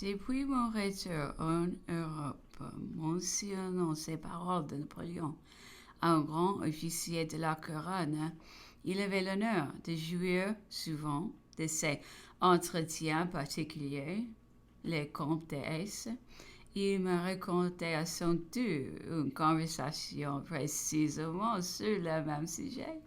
Depuis mon retour en Europe, mentionnant ces paroles de Napoléon, un grand officier de la couronne, il avait l'honneur de jouir souvent de ces entretiens particuliers, les comtesses. Il me racontait à son tour une conversation précisément sur le même sujet.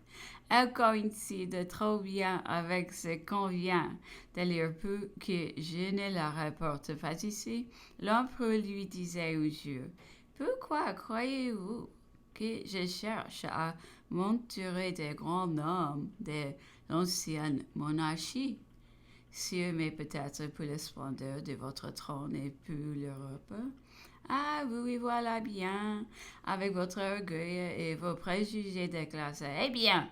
Elle coïncide trop bien avec ce qu'on vient de lire pour que je ne la rapporte pas ici. L'empereur lui disait un jour, pourquoi croyez-vous que je cherche à m'entourer des grands hommes de l'ancienne monarchie? Sûr, mais peut-être pour la splendeur de votre trône et pour l'Europe. Ah, vous y voilà bien, avec votre orgueil et vos préjugés de classe. Eh bien,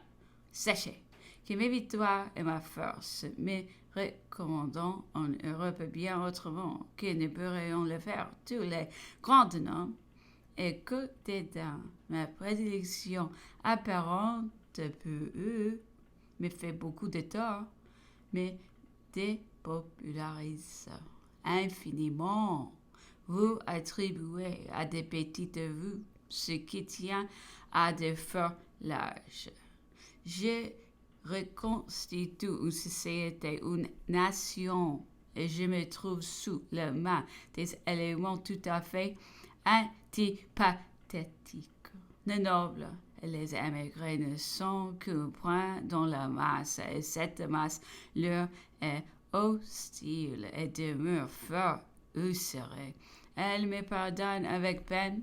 sachez que mes victoires et ma force me recommandant en Europe bien autrement que ne pourrions le faire tous les grands noms, et que dédain ma prédilection apparente pour eux me fait beaucoup de tort, mais dépopularise infiniment. Vous attribuez à des petites vues ce qui tient à de forts larges. Je reconstitue une société, une nation, et je me trouve sous la main des éléments tout à fait antipathétiques. Les nobles et les émigrés ne sont qu'un point dans la masse, et cette masse leur est hostile et demeure fort usurée. Elle me pardonne avec peine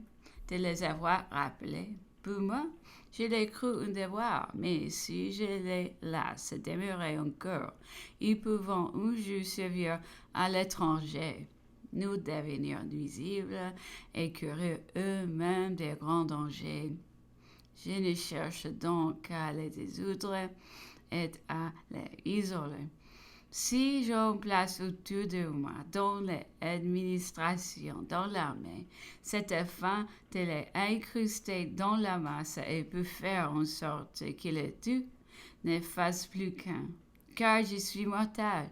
de les avoir rappelés. Pour moi, je l'ai cru un devoir, mais si je les laisse demeurer encore, ils peuvent un jour servir à l'étranger, nous devenir nuisibles et courir eux-mêmes des grands dangers. Je ne cherche donc qu'à les dissoudre et à les isoler. Si j'en place autour de moi, dans l'administration, dans l'armée, c'est afin de les incruster dans la masse et pour faire en sorte que le tout ne fasse plus qu'un. Car je suis mortel.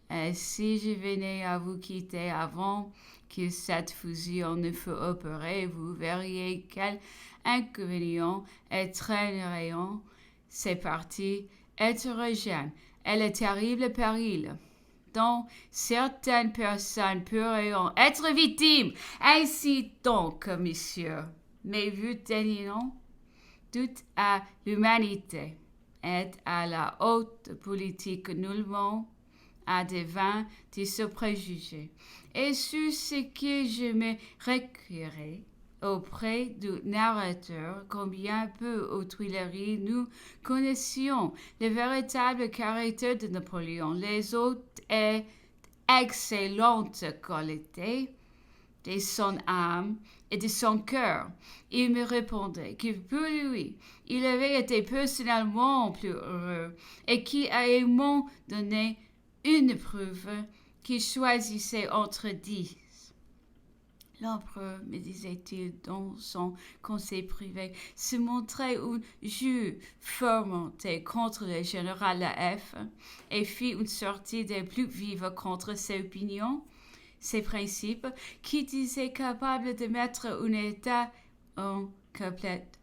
Et si je venais à vous quitter avant que cette fusion ne fût opérée, vous verriez quel inconvénient entraînerait ces partis hétérogènes et le terrible péril dont certaines personnes pourraient être victimes. Ainsi donc, monsieur, mais vous tenons toute à l'humanité et à la haute politique nullement à des vains de ce préjugé. Et sur ce que je me recueillerai auprès du narrateur, combien peu aux Tuileries nous connaissions le véritable caractère de Napoléon, les hautes et excellentes qualités de son âme et de son cœur. Il me répondait que pour lui, il avait été personnellement plus heureux et qu'il allait m'en donner une preuve qu'il choisissait entre 10. L'empereur, me disait-il dans son conseil privé, se montrait un jeu fomenté contre le général Laef et fit une sortie des plus vives contre ses opinions, ses principes, qui disait capable de mettre un État en complète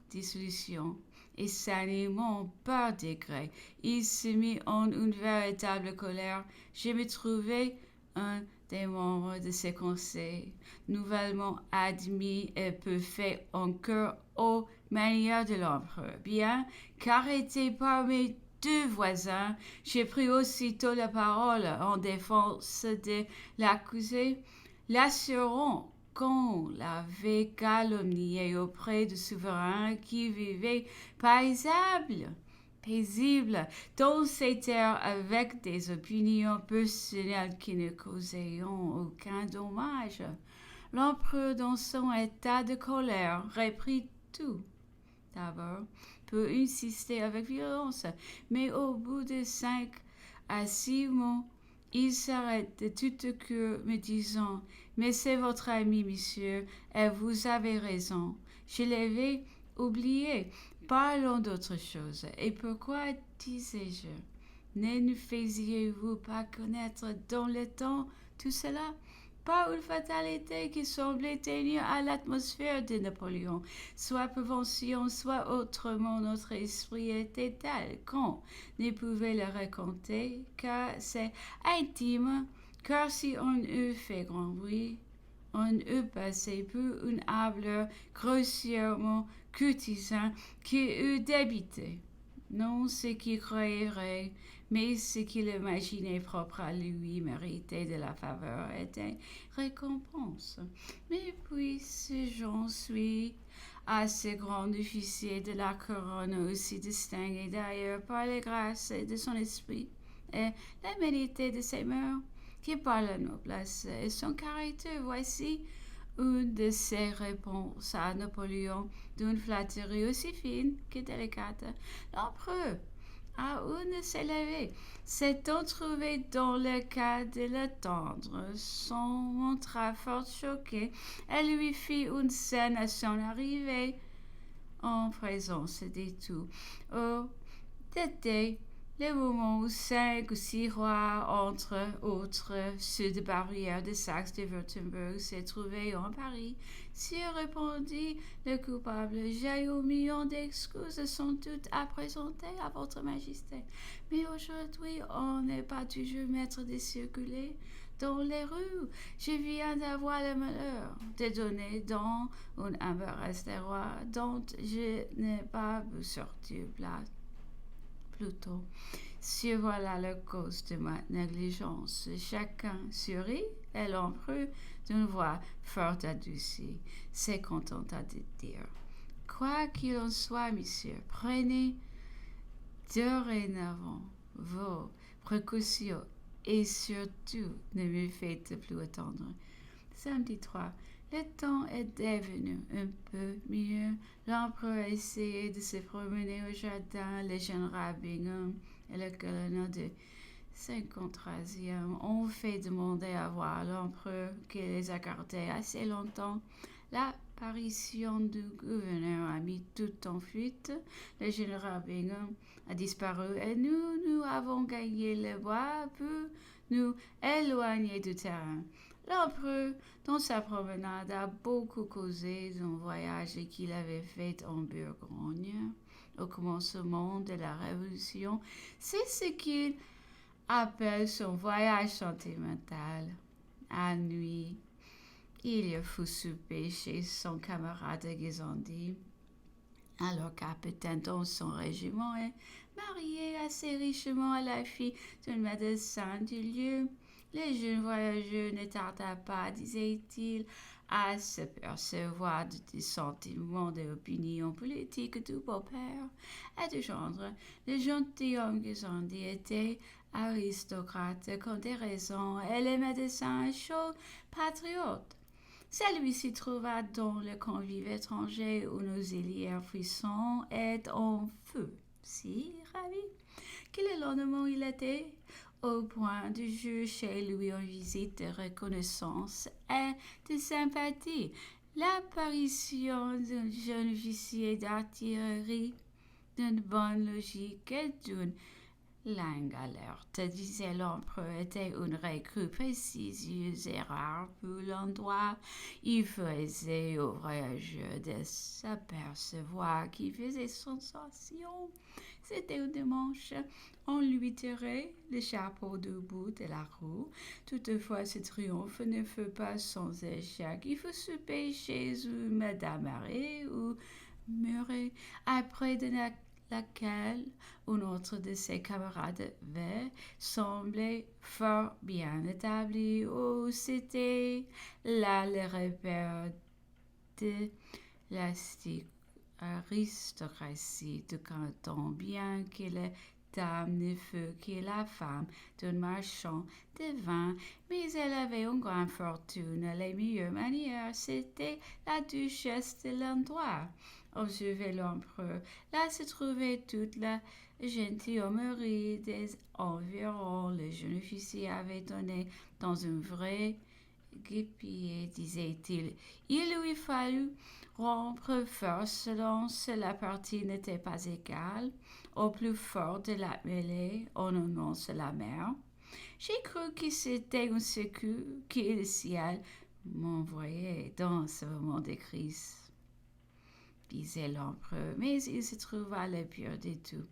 dissolution. Et s'animant par degrés, il se mit en une véritable colère. Je me trouvais un des membres de ce conseil, nouvellement admis et peu fait encore aux manières de l'empereur. Bien qu'arrêté par mes deux voisins, j'ai pris aussitôt la parole en défense de l'accusé, l'assurant qu'on l'avait calomnié auprès du souverain qui vivait paisible dans ses terres avec des opinions personnelles qui ne causaient aucun dommage. L'empereur, dans son état de colère, reprit tout. D'abord, pour insister avec violence, mais au bout de 5 à 6 mots, il s'arrête de toute cure, me disant « Mais c'est votre ami, monsieur, et vous avez raison. Je l'avais oublié. Parlons d'autre chose. Et pourquoi, disais-je, Ne nous faisiez-vous pas connaître dans le temps tout cela? Pas une fatalité qui semblait tenir à l'atmosphère de Napoléon. Soit prévention, soit autrement, notre esprit était tel qu'on ne pouvait le raconter, car c'est intime, car si on eût fait grand bruit, on eût passé pour une hableur grossièrement courtisan qui eût débité. Non ce qu'il croyait, mais ce qu'il imaginait propre à lui méritait de la faveur et des récompenses. Mais puis, si j'en suis à ce grand officier de la couronne aussi distingué d'ailleurs par les grâces de son esprit et l'humanité de ses mœurs, qui par la noblesse et son caractère, voici une de ses réponses à Napoléon d'une flatterie aussi fine que délicate. L'empereur a une s'élever, s'étant trouvé dans le cas de l'attendre, s'en montra fort choqué et lui fit une scène à son arrivée en présence des tout. Oh, c'était le moment où 5 ou 6 rois, entre autres ceux de barrière de Saxe de Württemberg, se trouvaient en Paris. Si répondit le coupable, j'ai un million d'excuses sans doute à présenter à votre majesté. Mais aujourd'hui, on n'est pas toujours maître de circuler dans les rues. Je viens d'avoir le malheur de donner dans un embarras des rois dont je n'ai pas pu sortir place. Plutôt, si voilà la cause de ma négligence, chacun sourit et l'empereur, d'une voix fort adoucie, se contenta de dire: Quoi qu'il en soit, monsieur, prenez dorénavant vos précautions et surtout ne me faites plus attendre. Samedi 3. Le temps est devenu un peu mieux. L'empereur a essayé de se promener au jardin. Le général Bingham et le colonel de 53e ont fait demander à voir l'empereur qui les a gardés assez longtemps. L'apparition du gouverneur a mis tout en fuite. Le général Bingham a disparu et nous avons gagné le bois pour nous éloigner du terrain. L'empereur, dans sa promenade, a beaucoup causé d'un voyage qu'il avait fait en Bourgogne au commencement de la Révolution. C'est ce qu'il appelle son voyage sentimental. À nuit, il fut souper chez son camarade Guisandi. Alors capitaine dans son régiment est marié assez richement à la fille d'un médecin du lieu. Le jeune voyageur ne tarda pas, disait-il, à se percevoir des sentiments et opinions politiques du beau-père et du gendre. Le gentilhomme Guisandi était aristocrate comme des raisons et le médecin chaud patriote. Celui-ci trouva dans le convive étranger un auxiliaire puissant et en feu si ravi que le lendemain il était au point de jouer chez lui en visite de reconnaissance et de sympathie. L'apparition d'un jeune officier d'artillerie, d'une bonne logique et d'une langue alerte, disait l'empereur, était une recrue précieuse et rare pour l'endroit. Il faisait aux voyageurs de s'apercevoir qu'il faisait sensation. C'était un dimanche. On lui tirait le chapeau du bout de la roue. Toutefois, ce triomphe ne fut pas sans échec. Il fut souper chez Madame Marais ou Muret, après de laquelle un autre de ses camarades verts semblait fort bien établi. Oh, c'était là le repère de l'aristocratie du canton, bien que la dame ne fût que la femme d'un marchand de vin, mais elle avait une grande fortune. Les meilleures manières, c'était la duchesse de l'endroit. Observait l'empereur. Là se trouvait toute la gentilhommerie des environs. Le jeune officier avait donné dans un vrai guépier, disait-il. Il lui fallut rompre force lance, la partie n'était pas égale. au plus fort de la mêlée, on annonce la mer. J'ai cru que c'était un secours que le ciel m'envoyait dans ce moment de crise, disait l'empereur, mais il se trouva le pire de tout.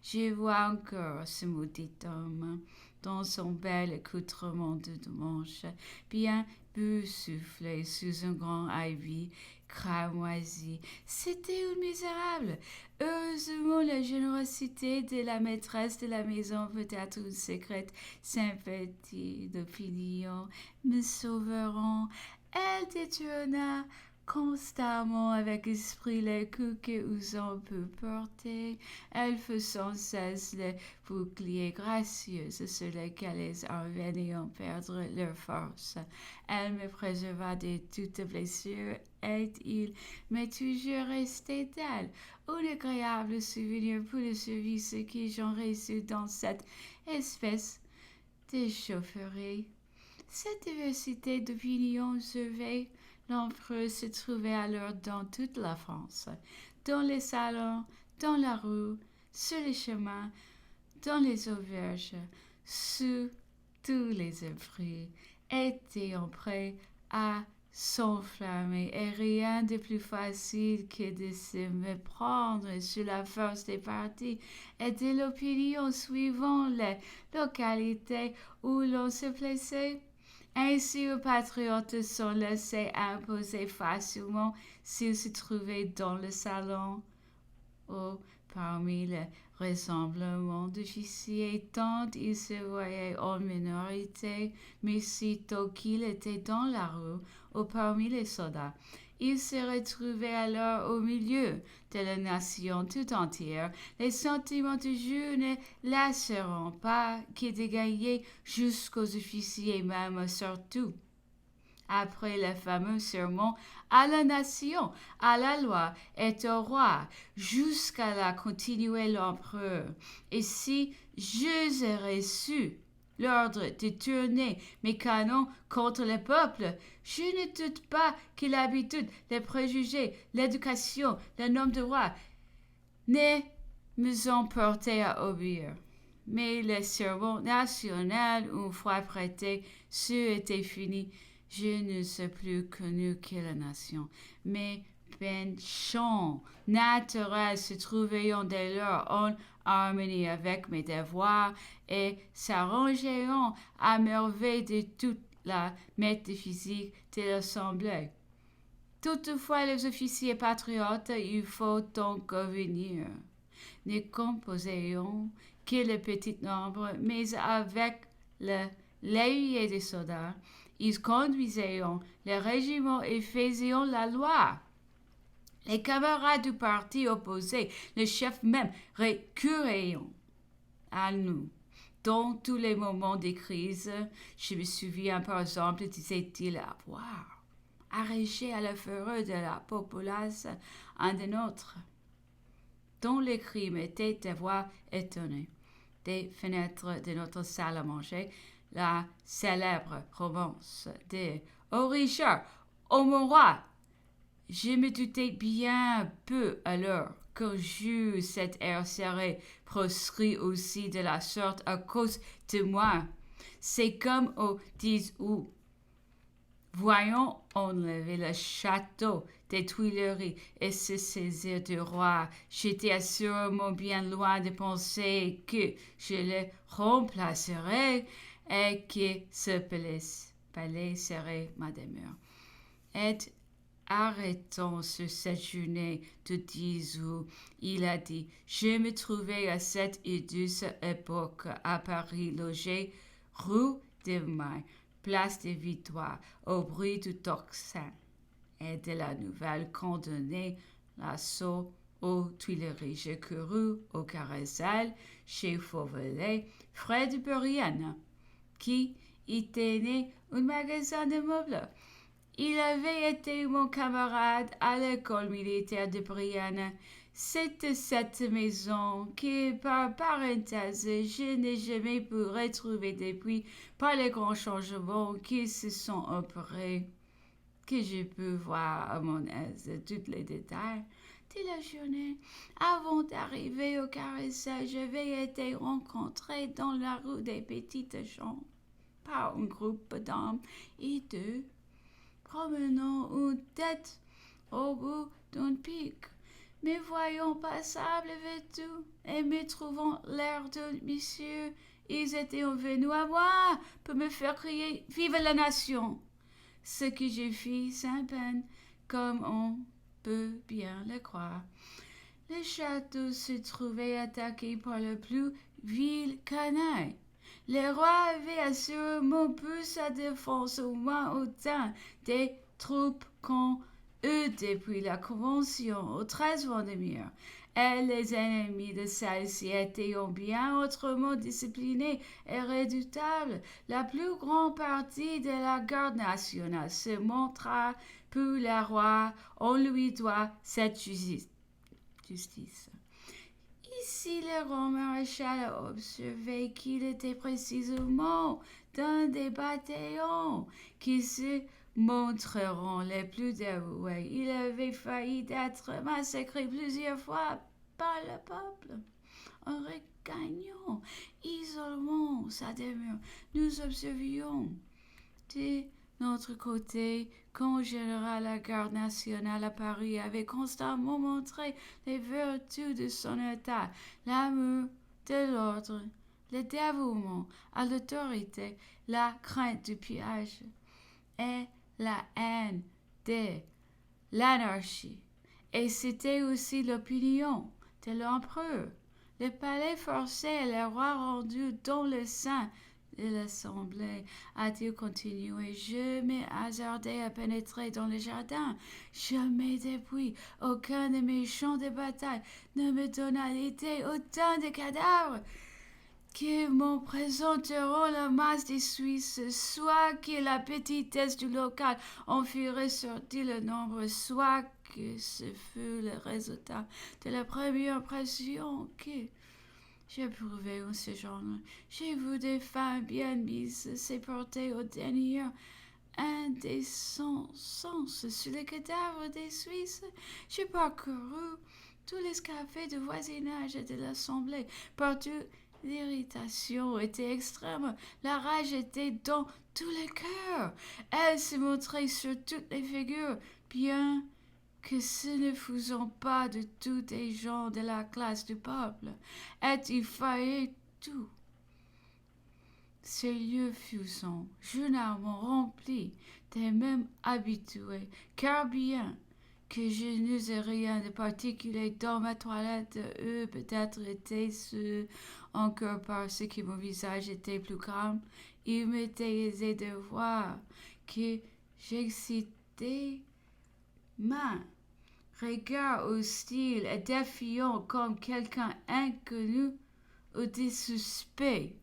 Je vois encore ce maudit homme dans son bel accoutrement de dimanche, bien boursouflé sous un grand ivy cramoisi. C'était un misérable. Heureusement, la générosité de la maîtresse de la maison, peut-être une secrète sympathie d'opinion, me sauveront. Elle détourna constamment avec esprit les coups que Ouzon peut porter. Elle fut sans cesse le bouclier gracieux sur lequel les Arvéniens perdre leur force. Elle me préserva de toute blessure et il m'est toujours resté d'elle un agréable souvenir pour le service que j'en reçus dans cette espèce de chaufferie. Cette diversité d'opinions observée, l'empereur se trouvait alors dans toute la France, dans les salons, dans la rue, sur les chemins, dans les auberges, sous tous les abris, était prêt à s'enflammer et rien de plus facile que de se méprendre sur la force des partis et de l'opinion suivant les localités où l'on se plaçait. Ainsi, les patriotes sont laissés imposer facilement s'ils se trouvaient dans le salon ou parmi les rassemblements d'officiers, tant ils se voyaient en minorité, mais sitôt qu'ils étaient dans la rue ou parmi les soldats, ils se retrouvaient alors au milieu de la nation tout entière. Les sentiments de jeu ne laisseront pas que de gagner jusqu'aux officiers même, surtout après le fameux sermon à la nation, à la loi et au roi, jusqu'à là continuait l'empereur. Et si j'eusse reçu l'ordre de tourner mes canons contre le peuple, je ne doute pas que l'habitude, les préjugés, l'éducation, le nom de roi ne me ont porté à obéir. Mais le sermon national, une fois prêté, ce était fini. Je ne sais plus connu que la nation, mais penchants naturels se trouvaient dès lors en harmonie avec mes devoirs et s'arrangeant à merveille de toute la métaphysique de l'Assemblée. Toutefois, les officiers patriotes, il faut donc convenir, ne composaient que le petit nombre, mais avec l'œil des soldats, ils conduisaient le régiment et faisaient la loi. Les camarades du parti opposé, le chef même, recurraient à nous. Dans tous les moments de crise, je me souviens par exemple, disait-il, avoir arraché à la fureur de la populace un des nôtres, dont les crimes étaient de voir étonnés. Des fenêtres de notre salle à manger, la célèbre romance de « Oh Richard, oh mon roi !» Je me doutais bien peu alors que j'eus cet air serré, proscrit aussi de la sorte à cause de moi. C'est comme au 10 août. Voyons enlever le château des Tuileries et se saisir du roi. J'étais assurément bien loin de penser que je le remplacerais et que ce palais serait ma demeure. Et arrêtons sur cette journée de 10 août, il a dit, je me trouvais à cette douce époque à Paris, logé rue de Maille, place des Victoires, au bruit du tocsin et de la nouvelle qu'on donnait l'assaut aux Tuileries. Je courus au Carrousel chez Fauvelet, Fred de Brienne, qui y tenait un magasin de meubles. Il avait été mon camarade à l'école militaire de Brienne. C'est cette maison que, par parenthèse, je n'ai jamais pu retrouver depuis par les grands changements qui se sont opérés, que je peux voir à mon aise tous les détails de la journée. Avant d'arriver au carrousel, j'avais été rencontrée dans la rue des petites gens par un groupe d'hommes hideux, promenant une tête au bout d'une pique. Me voyant passable vêtus et me trouvant l'air de monsieur, ils étaient venus à moi pour me faire crier « Vive la nation !» Ce que je fis sans peine, comme on peut bien le croire. Le château se trouvait attaqué par le plus vil canaille. Le roi avait assurément pu sa défense au moins autant des troupes qu'on eut depuis la Convention au 13 Vendémiaire, et les ennemis de celle-ci étaient bien autrement disciplinés et redoutables. La plus grande partie de la garde nationale se montra pour le roi. On lui doit cette justice. Ici, le grand maréchal a observé qu'il était précisément dans des bataillons qui se montreront les plus dévoués. Il avait failli être massacré plusieurs fois par le peuple. En regagnant isolement sa demeure, nous observions de notre côté quand le général de la garde nationale à Paris avait constamment montré les vertus de son état, l'amour de l'ordre, le dévouement à l'autorité, la crainte du pillage et la haine de l'anarchie. Et c'était aussi l'opinion de l'empereur. Le palais forcé et le roi rendu dans le sein de l'Assemblée, a-t-il continué. Je me hasardai à pénétrer dans le jardin. Jamais depuis aucun de mes champs de bataille ne me donna l'idée autant de cadavres que m'en présenteront la masse des Suisses, soit que la petitesse du local en fût ressorti le nombre, soit que ce fût le résultat de la première impression que j'éprouvais en ce genre-là. J'ai vu des femmes bien mises s'éporter au dernier indécence sur les cadavres des Suisses. J'ai parcouru tous les cafés de voisinage et de l'Assemblée. Partout, l'irritation était extrême. La rage était dans tous les cœurs. Elle se montrait sur toutes les figures, bien que ce ne fussent pas de tous des gens de la classe du peuple, et il fallait tout. Ces lieux fussent généralement remplis des mêmes habitués, car bien que je n'eus rien de particulier dans ma toilette, eux peut-être étaient ceux encore parce que mon visage était plus calme. Il m'était aisé de voir que j'excitais ma regard hostile et défiant comme quelqu'un inconnu ou des suspects.